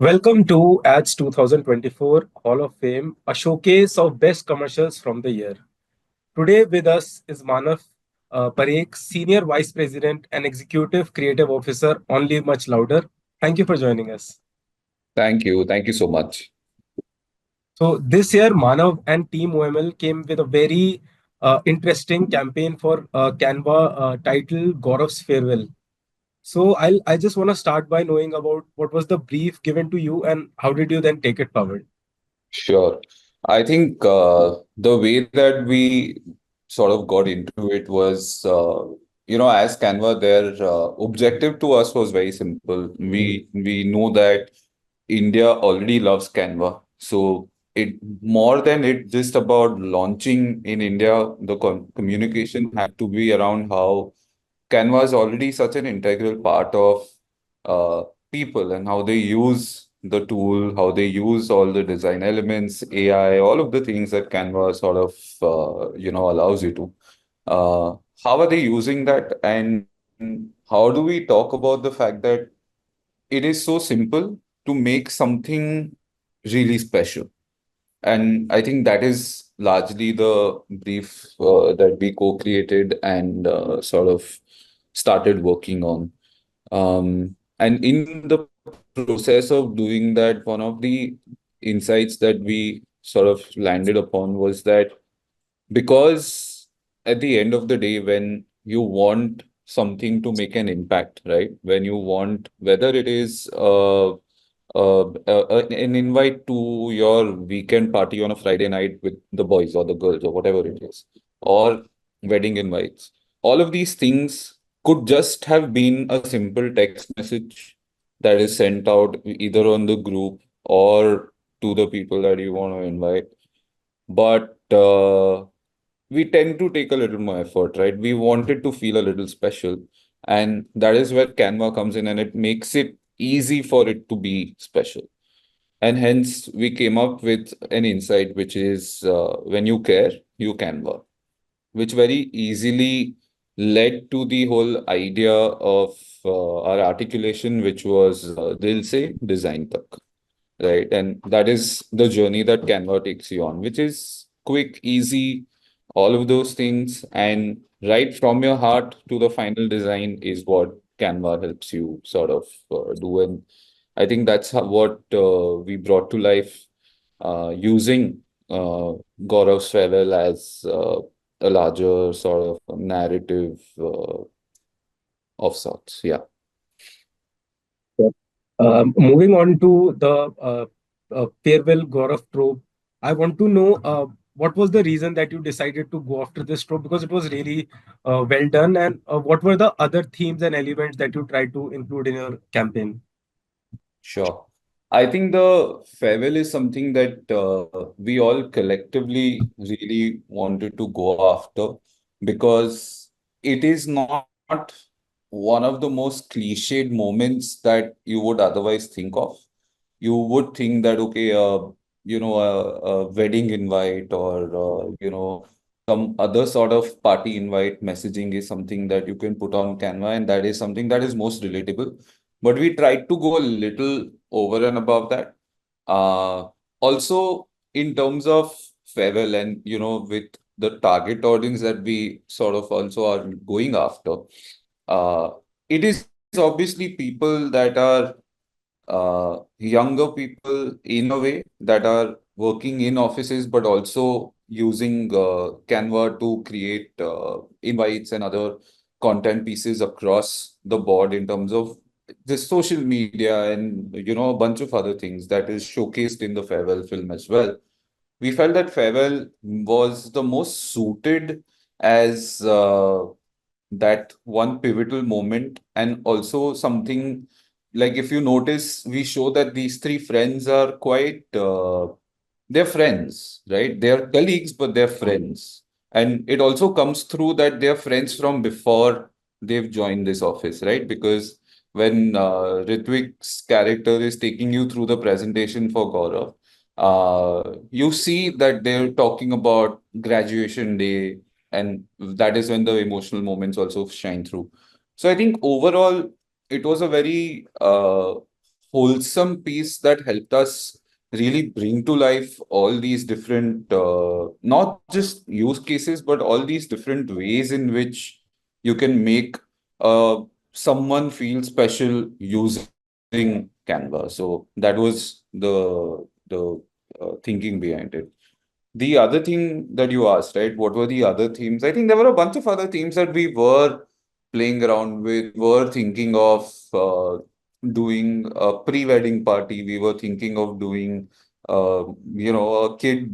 Welcome to Ads 2024 Hall of Fame, a showcase of best commercials from the year. Today with us is Manav Parekh, Senior Vice President and Executive Creative Officer, only much louder. Thank you for joining us. Thank you. Thank you so much. So this year, Manav and Team OML came with a very interesting campaign for Canva titled Gaurav's Farewell. So I just want to start by knowing about what was the brief given to you and how did you then take it forward? Sure. I think the way that we sort of got into it was, as Canva, their objective to us was very simple. We know that India already loves Canva, so it more than it just about launching in India, the communication had to be around how Canva is already such an integral part of uh, people and how they use the tool, how they use all the design elements, AI, all of the things that Canva sort of allows you to. Uh, how are they using that, and how do we talk about the fact that it is so simple to make something really special? And I think that is largely the brief that we co-created and sort of started working on. And in the process of doing that, one of the insights that we sort of landed upon was that because at the end of the day, when you want something to make an impact, right? When you want, whether it is an invite to your weekend party on a Friday night with the boys or the girls or whatever it is, or wedding invites, all of these things could just have been a simple text message that is sent out either on the group or to the people that you want to invite. But we tend to take a little more effort, right? We want it to feel a little special. And that is where Canva comes in and it makes it easy for it to be special. And hence, we came up with an insight, which is when you care, you Canva, which very easily led to the whole idea of our articulation, which was Dil Se Design Tak, right? And that is the journey that Canva takes you on, which is quick, easy, all of those things. And right from your heart to the final design is what Canva helps you sort of do. And I think that's what we brought to life using Gaurav's farewell as a larger sort of narrative of sorts. Yeah. Yeah. Moving on to the farewell Gaurav trope, I want to know what was the reason that you decided to go after this trope because it was really well done, and what were the other themes and elements that you tried to include in your campaign? Sure. I think the farewell is something that we all collectively really wanted to go after because it is not one of the most cliched moments that you would otherwise think of. You would think that, okay, a wedding invite or, some other sort of party invite messaging is something that you can put on Canva, and that is something that is most relatable. But we tried to go a little over and above that. Also, in terms of farewell and, with the target audience that we sort of also are going after, uh, it is obviously people that are younger people in a way that are working in offices, but also using Canva to create invites and other content pieces across the board in terms of the social media and a bunch of other things that is showcased in the farewell film as well. We felt that farewell was the most suited as that one pivotal moment, and also something like if you notice, we show that these three friends are quite they're friends, right? They're colleagues, but they're friends. And it also comes through that they're friends from before they've joined this office, right? Because when Ritwik's character is taking you through the presentation for Gaurav, you see that they're talking about graduation day, and that is when the emotional moments also shine through. So I think overall, it was a very wholesome piece that helped us really bring to life all these different, not just use cases, but all these different ways in which you can make uh, someone feel special using Canva. So that was the thinking behind it. The other thing that you asked, right? What were the other themes? I think there were a bunch of other themes that we were playing around with, were thinking of doing a pre-wedding party. We were thinking of doing, a kid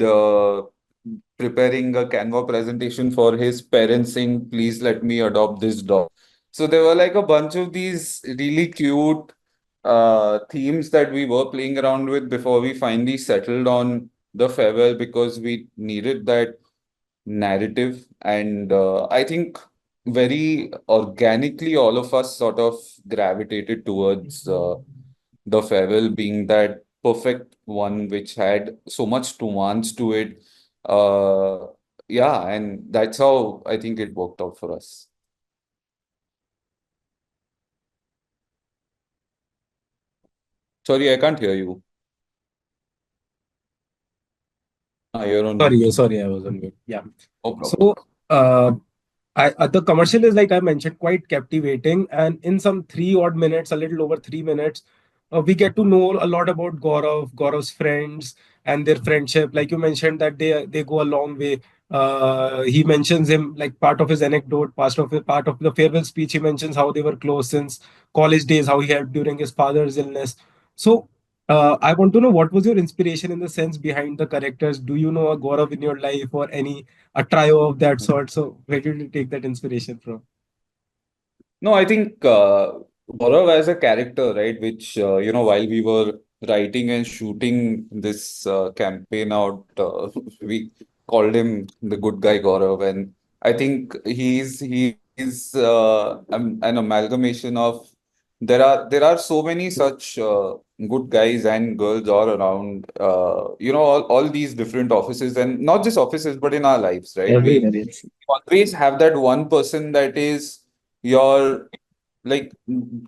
preparing a Canva presentation for his parents saying, please let me adopt this dog. So there were like a bunch of these really cute themes that we were playing around with before we finally settled on the farewell because we needed that narrative. And I think very organically, all of us sort of gravitated towards the farewell being that perfect one, which had so much nuance to it. Uh, yeah, and that's how I think it worked out for us. Sorry, I can't hear you. You're on Sorry, mute. sorry, I was on mute. Yeah. No problem. So, the commercial is, like I mentioned, quite captivating, and in some 3 odd minutes, a little over 3 minutes, we get to know a lot about Gaurav's friends, and their friendship. Like you mentioned, that they go a long way. He mentions him like part of his anecdote, part of the farewell speech. He mentions how they were close since college days, how he helped during his father's illness. So. I want to know, what was your inspiration in the sense behind the characters? Do you know a Gaurav in your life, or any a trio of that sort? So where did you take that inspiration from? No, I think Gaurav as a character, right, which, while we were writing and shooting this campaign out, we called him the good guy Gaurav. And I think he's an amalgamation of there are so many such good guys and girls all around, all these different offices, and not just offices, but in our lives, right? We Everywhere, yes. always have that one person that is your like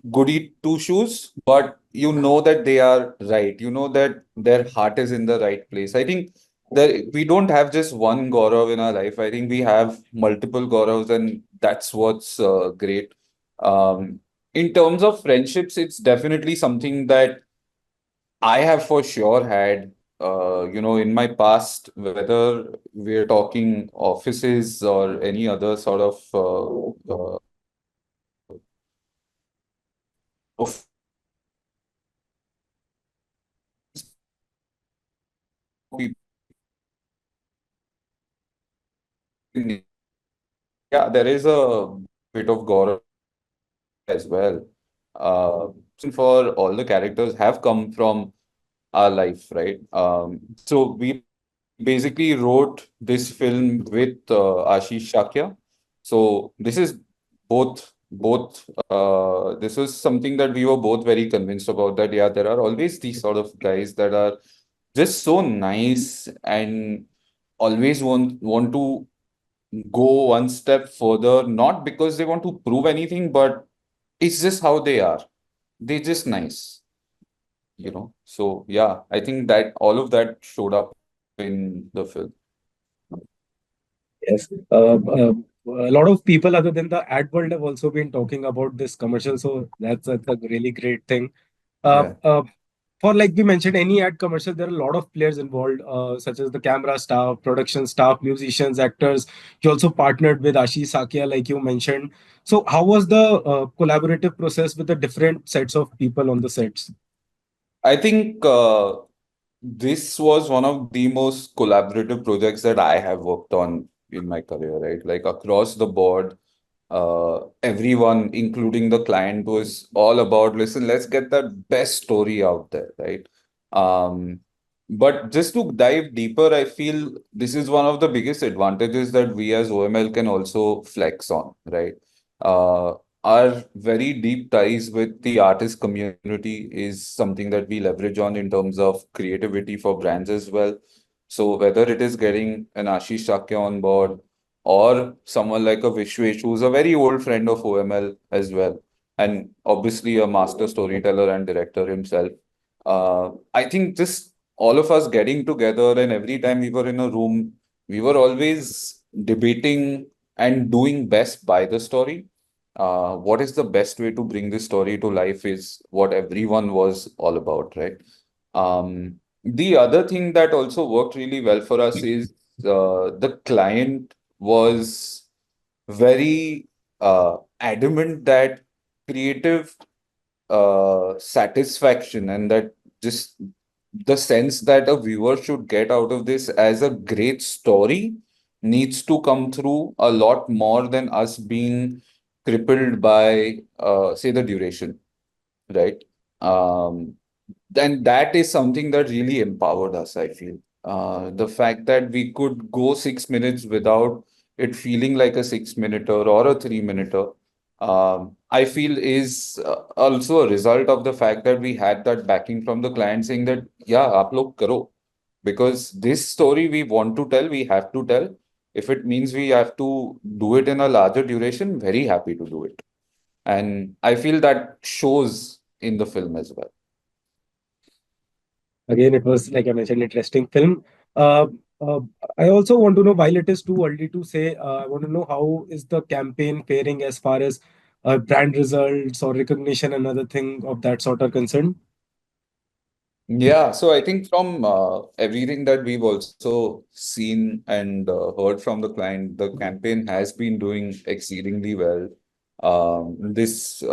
goody two shoes, but you know that they are right. You know that their heart is in the right place. I think that we don't have just one Gaurav in our life. I think we have multiple Gauravs, and that's what's great. Um, in terms of friendships, it's definitely something that I have for sure had, in my past, whether we're talking offices or any other sort of people. Yeah, there is a bit of Gaurav as well. For all the characters have come from our life, right? So we basically wrote this film with Ashish Shakya. So this is both. This was something that we were both very convinced about. That yeah, there are always these sort of guys that are just so nice and always want to go one step further, not because they want to prove anything, but it's just how they are. They're just nice, So yeah, I think that all of that showed up in the film. Yes. A lot of people other than the ad world have also been talking about this commercial, so that's a really great thing. Uh, Yeah. uh, for, like we mentioned, any ad commercial, there are a lot of players involved, such as the camera staff, production staff, musicians, actors. You also partnered with Ashish Sakia, like you mentioned. So how was the collaborative process with the different sets of people on the sets? I think this was one of the most collaborative projects that I have worked on in my career, right? Like across the board, everyone, including the client, was all about, listen, let's get that best story out there, right? Um, but just to dive deeper, I feel this is one of the biggest advantages that we as OML can also flex on, right? Uh, our very deep ties with the artist community is something that we leverage on in terms of creativity for brands as well. So whether it is getting an Ashish Shakya on board or someone like a Vishwesh, who's a very old friend of OML as well. and obviously a master storyteller and director himself. I think just all of us getting together, and every time we were in a room, we were always debating and doing best by the story. What is the best way to bring this story to life is what everyone was all about, right? The other thing that also worked really well for us is the client was very adamant that creative satisfaction and that just the sense that a viewer should get out of this as a great story needs to come through a lot more than us being crippled by, say, the duration, right? Um, then that is something that really empowered us, I feel. The fact that we could go 6 minutes without it feeling like a 6 minuter or a 3 minuter, I feel is also a result of the fact that we had that backing from the client saying that, yeah, aap log karo. Because this story we want to tell, we have to tell. If it means we have to do it in a larger duration, very happy to do it. And I feel that shows in the film as well. Again, it was, like I mentioned, interesting film. Uh, uh, I also want to know, while it is too early to say, I want to know how is the campaign faring as far as brand results or recognition and other thing of that sort are concerned. Yeah, so I think from everything that we've also seen and heard from the client, the campaign has been doing exceedingly well. This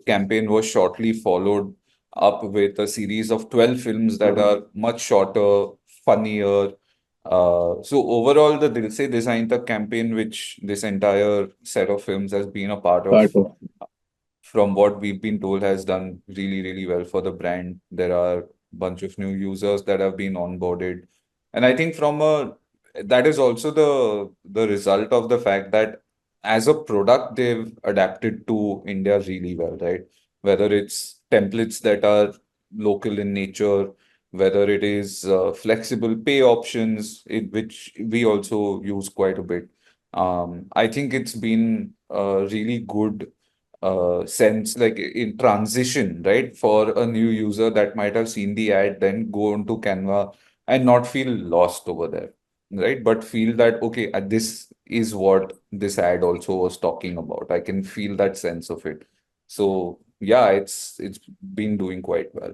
campaign was shortly followed up with a series of 12 films that are much shorter, funnier. So overall, the Dil Se Design Tak campaign, which this entire set of films has been a part Part of, of. from what we've been told, has done really, really well for the brand. There are a bunch of new users that have been onboarded. And I think from a that is also the result of the fact that as a product, they've adapted to India really well, right? Whether it's templates that are local in nature, whether it is flexible pay options, which we also use quite a bit. I think it's been a really good sense, like in transition, right? For a new user that might have seen the ad, then go into Canva and not feel lost over there, right? But feel that, okay, this is what this ad also was talking about. I can feel that sense of it. So yeah, it's been doing quite well.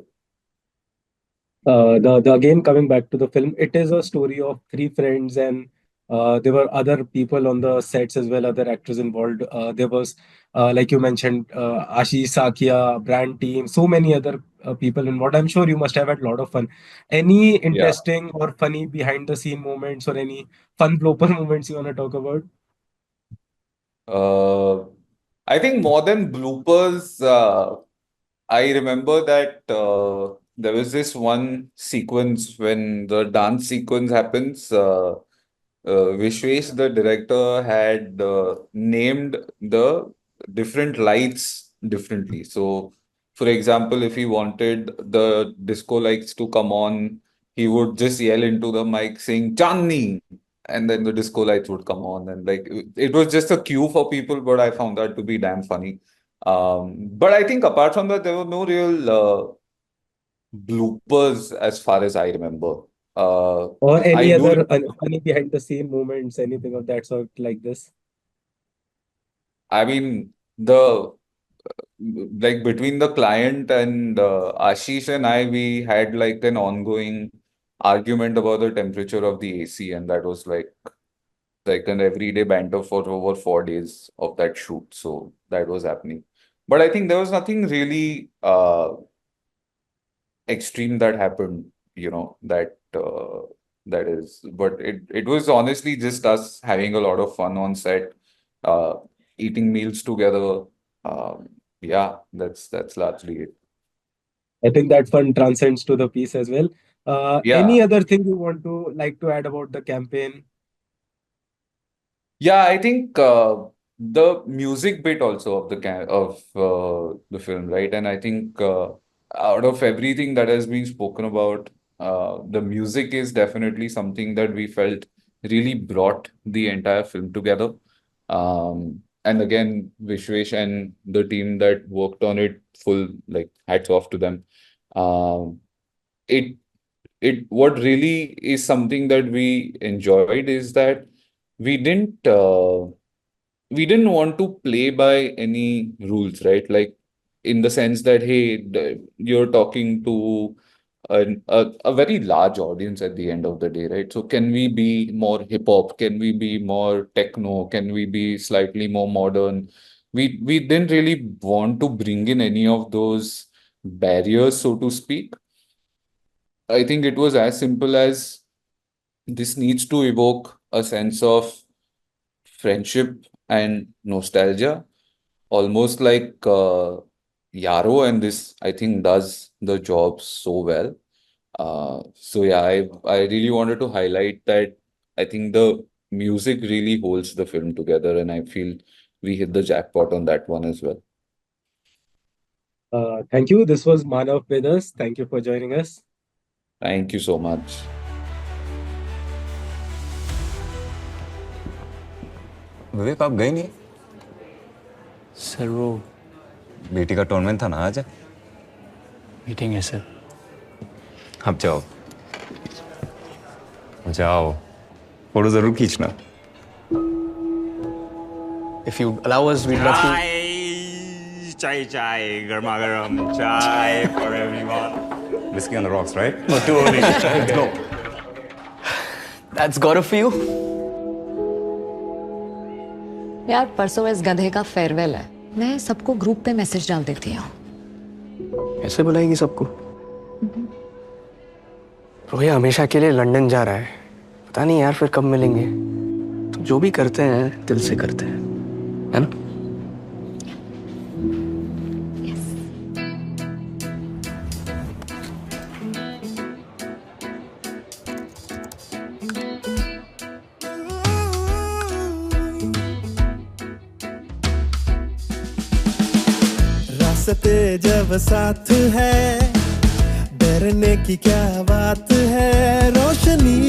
The again, coming back to the film, it is a story of three friends, and there were other people on the sets as well, other actors involved. There was, like you mentioned, Ashish Sakia, brand team, so many other people involved. I'm sure you must have had a lot of fun. Any Yeah. interesting or funny behind the scene moments or any fun blooper moments you want to talk about? Uh, I think more than bloopers, I remember that there was this one sequence when the dance sequence happens. Vishwesh, the director, had named the different lights differently. So, for example, if he wanted the disco lights to come on, he would just yell into the mic saying "Chandni," and then the disco lights would come on. And like it was just a cue for people, but I found that to be damn funny. But I think apart from that, there were no real bloopers as far as I remember. Uh, Or I any do other funny behind the scene moments, anything of that sort like this? I mean, the like between the client and Ashish and I, we had like an ongoing argument about the temperature of the AC, and that was like an everyday banter for over 4 days of that shoot. So that was happening. But I think there was nothing really extreme that happened, that is. But it was honestly just us having a lot of fun on set, uh, eating meals together. Um, yeah, that's largely it. I think that fun transcends to the piece as well. Yeah, Any other thing you want to like to add about the campaign? yeah. I think the music bit also of the film, right? And I think out of everything that has been spoken about, the music is definitely something that we felt really brought the entire film together. and again, Vishwesh and the team that worked on it, full like hats off to them. Um, it what really is something that we enjoyed is that we didn't uh, we didn't want to play by any rules, right? Like in the sense that, hey, you're talking to a very large audience at the end of the day, right? So can we be more hip hop? Can we be more techno? Can we be slightly more modern? We didn't really want to bring in any of those barriers, so to speak. I think it was as simple as this needs to evoke a sense of friendship and nostalgia, almost like Yaro, and this I think does the job so well. So yeah, I really wanted to highlight that I think the music really holds the film together, and I feel we hit the jackpot on that one as well. Thank you. This was Manav with us. Thank you for joining us. Thank you so much. विवेक आप गए नहीं? Sir वो बेटी का tournament था ना आज? Meeting है सर। अब जाओ जाओ, फोटो जरूर खींचना। If you allow us, we'd love to. Chai, garma garam chai for everyone. Whiskey on the rocks, right? Not too early. Let's go. That's Gaurav for you. यार परसों इस गधे का फेयरवेल है, मैं सबको ग्रुप पे मैसेज डाल देती हूँ। कैसे बुलाएगी सबको? रोया हमेशा के लिए लंदन जा रहा है, पता नहीं यार फिर कब मिलेंगे। तो जो भी करते हैं दिल से करते हैं, है ना? रास्ते जब साथ है, डरने की क्या बात है। रोशनी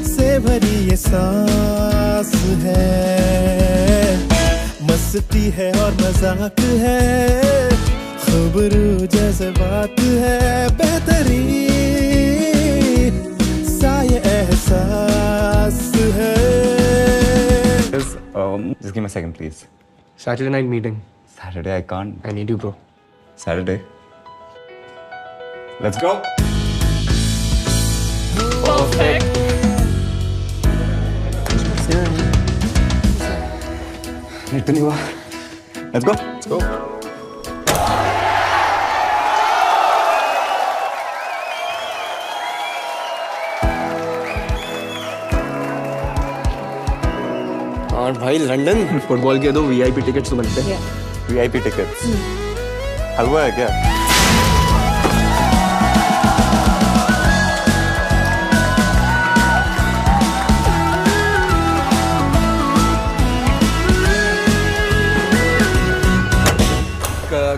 से भरी ये सांस है, मस्ती है और मजाक है, खबरू जैसे बात है। बेहतरीन सा ये एहसास है। Just give me a second, please. Saturday night meeting. Saturday, I can't. I need you, bro. Saturday. Let's go. Perfect. Need to know. Let's go. Let's go. और भाई लंदन फुटबॉल के 2 VIP टिकट्स तो बनते हैं। VIP tickets. हलवा है क्या?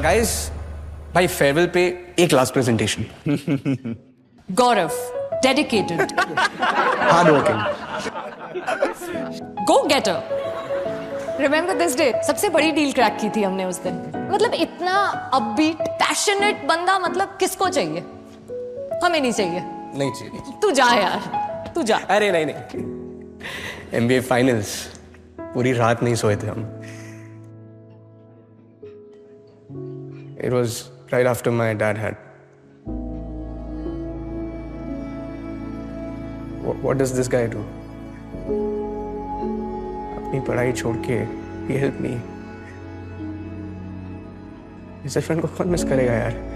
Guys भाई farewell पे एक last presentation. Gaurav, dedicated, hard working, go getter. Remember this day, सबसे बड़ी डील क्रैक की थी हमने उस दिन। मतलब इतना अपबीट पैशनेट बंदा मतलब किसको चाहिए? हमें नहीं चाहिए। नहीं चाहिए। तू जा यार, तू जा। अरे नहीं NBA फाइनल्स, पूरी रात नहीं सोए थे हम। It was right after my dad had. What does this guy do? अपनी पढ़ाई छोड़ के he helped me. इस फ्रेंड को कौन मिस करेगा यार?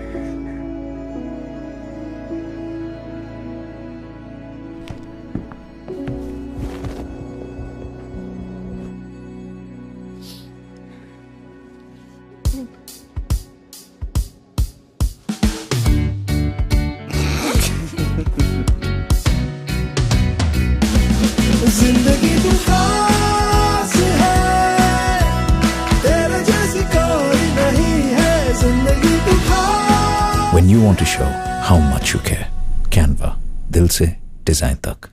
जिंदगी तू खास है, तेरे जैसी कोई नहीं है। जिंदगी तू खास। When you want to show how much you care, Canva, दिल से डिजाइन तक।